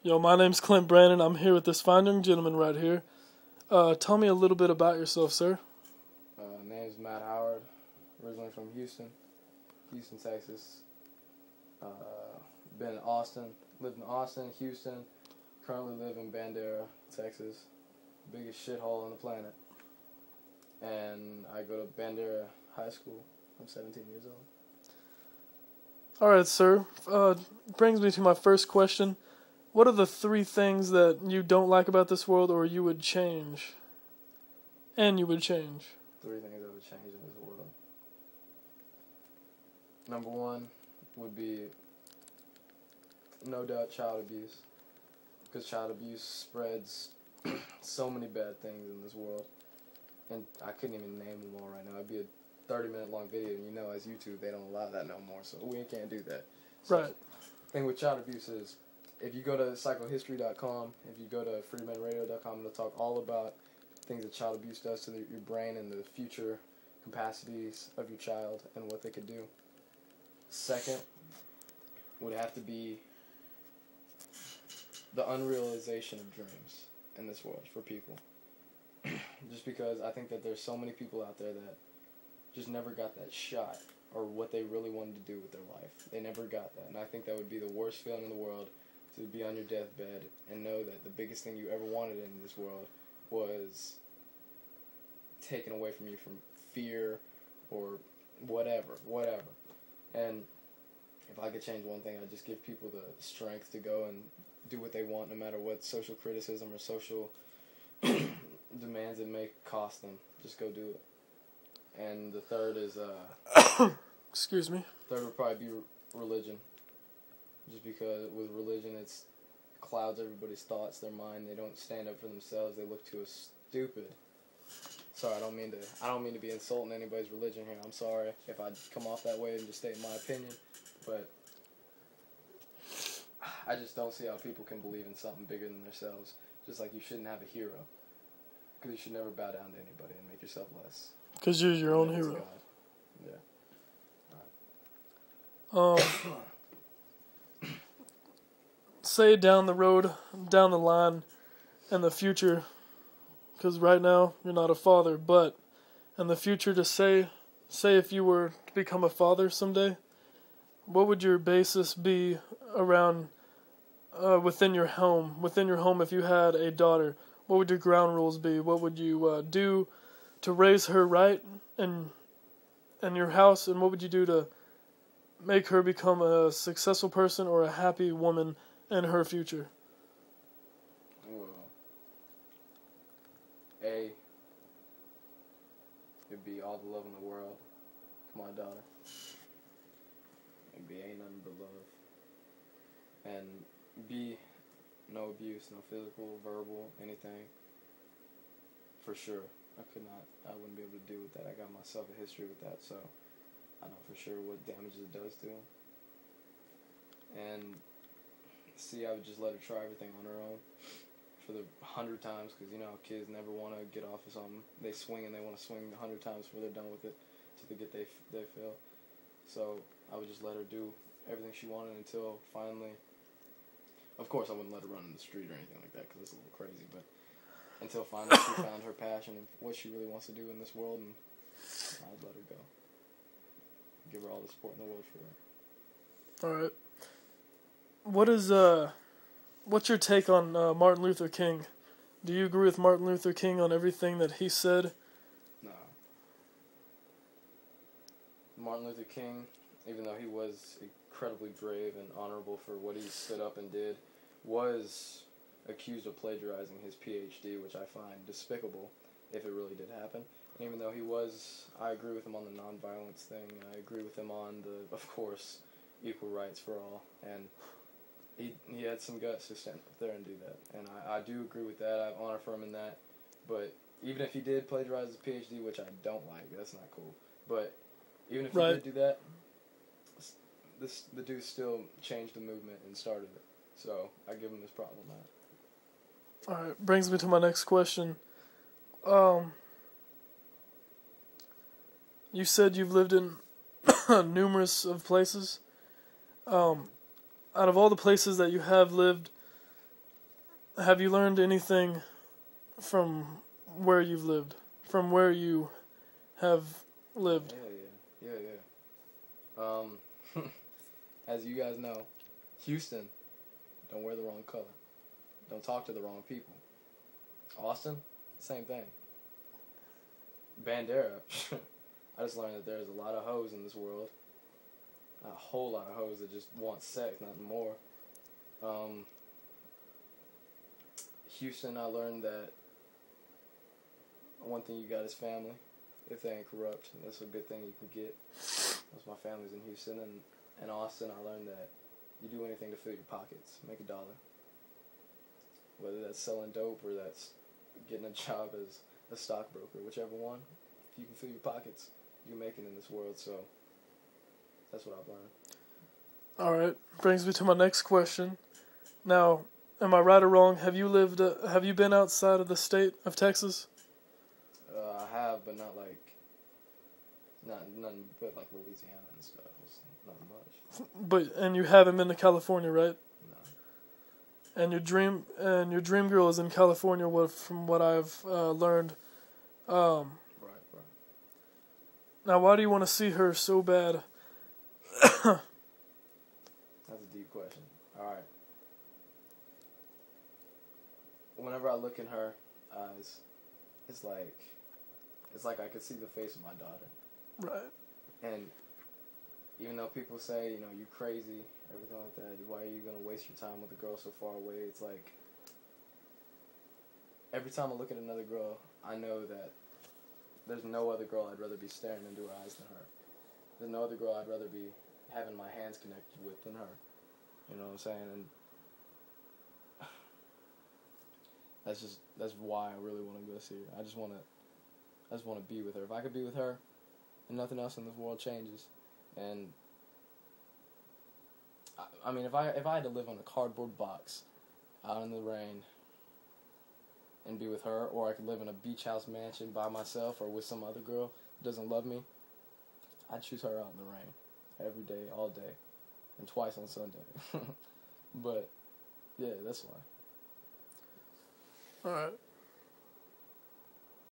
Yo, my name's Clint Brandon. I'm here with this fine young gentleman right here. Tell me a little bit about yourself, sir. Name's Matt Howard, originally from Houston, Texas. Been in Austin, lived in Austin, Houston. Currently live in Bandera, Texas, biggest shithole on the planet. And I go to Bandera High School. I'm 17 years old. All right, sir. Brings me to my first question. What are the 3 things that you don't like about this world, or you would change? And you would change. 3 things I would change in this world. Number 1 would be, no doubt, child abuse. Because child abuse spreads so many bad things in this world. And I couldn't even name them all right now. It'd be a 30-minute long video, and you know, as YouTube, they don't allow that no more, so we can't do that. So, Right. The thing with child abuse is, if you go to psychohistory.com, if you go to freedomainradio.com, they'll talk all about things that child abuse does to your brain and the future capacities of your child and what they could do. Second would have to be the unrealization of dreams in this world for people. Just because I think that there's so many people out there that just never got that shot or what they really wanted to do with their life. They never got that. And I think that would be the worst feeling in the world, to be on your deathbed and know that the biggest thing you ever wanted in this world was taken away from you from fear or whatever. And if I could change one thing, I'd just give people the strength to go and do what they want, no matter what social criticism or social demands it may cost them. Just go do it. And the third is Excuse me. third would probably be religion. Just because with religion, it's clouds everybody's thoughts, their mind. They don't stand up for themselves. They look too stupid. Sorry, I don't mean to be insulting anybody's religion here. I'm sorry if I come off that way and just state my opinion, but I just don't see how people can believe in something bigger than themselves. Just like you shouldn't have a hero, because you should never bow down to anybody and make yourself less. Because you're your own hero. God. Yeah. Say down the road, down the line, in the future, because right now you're not a father, but in the future, to say if you were to become a father someday, what would your basis be around within your home? Within your home, if you had a daughter, what would your ground rules be? What would you do to raise her right in your house, and what would you do to make her become a successful person or a happy woman in her future? Well, it'd be all the love in the world for my daughter. It'd be ain't nothing but love. And B, no abuse, no physical, verbal, anything. For sure. I wouldn't be able to deal with that. I got myself a history with that, so I know for sure what damage it does to him. And C, I would just let her try everything on her own for the 100 times, because you know how kids never want to get off of something. They swing and they want to swing 100 times before they're done with it, till they get they feel. So I would just let her do everything she wanted until finally. Of course, I wouldn't let her run in the street or anything like that, because it's a little crazy, but until finally she found her passion and what she really wants to do in this world, and I'd let her go. Give her all the support in the world for it. All right. What's your take on Martin Luther King? Do you agree with Martin Luther King on everything that he said? No. Martin Luther King, even though he was incredibly brave and honorable for what he stood up and did, was accused of plagiarizing his PhD, which I find despicable, if it really did happen. And even though I agree with him on the nonviolence thing, I agree with him on the, of course, equal rights for all, and he had some guts to stand up there and do that, and I do agree with that. I honor for him in that, but even if he did plagiarize his PhD, which I don't like, that's not cool, but even if he did do that, the dude still changed the movement and started it, so I give him his props on that. Alright, brings me to my next question. You said you've lived in numerous of places. Out of all the places that you have lived, have you learned anything from where you've lived? From where you have lived? Yeah. As you guys know, Houston, don't wear the wrong color. Don't talk to the wrong people. Austin, same thing. Bandera, I just learned that there's a lot of hoes in this world. A whole lot of hoes that just want sex, nothing more. Houston, I learned that one thing you got is family. If they ain't corrupt, that's a good thing you can get. Most of my family's in Houston, and in Austin, I learned that you do anything to fill your pockets, make $1. Whether that's selling dope or that's getting a job as a stockbroker, whichever one. If you can fill your pockets, you can make it in this world. So that's what I've learned. All right, brings me to my next question. Now, am I right or wrong? Have you been outside of the state of Texas? I have, but not nothing but like Louisiana and stuff. It's not much. And you haven't been to California, right? No. And your dream girl is in California, from what I've learned. Right. Now, why do you want to see her so bad? That's a deep question. All right. Whenever I look in her eyes, it's like I could see the face of my daughter. Right. And even though people say, you crazy, everything like that, why are you going to waste your time with a girl so far away? It's like, every time I look at another girl, I know that there's no other girl I'd rather be staring into her eyes than her. There's no other girl I'd rather be having my hands connected with than her. You know what I'm saying? And that's why I really want to go see her. I just want to be with her. If I could be with her, and nothing else in this world changes. And I mean, if I had to live on a cardboard box out in the rain and be with her, or I could live in a beach house mansion by myself or with some other girl who doesn't love me, I'd choose her out in the rain every day, all day, and twice on Sunday. But yeah, that's why. All right.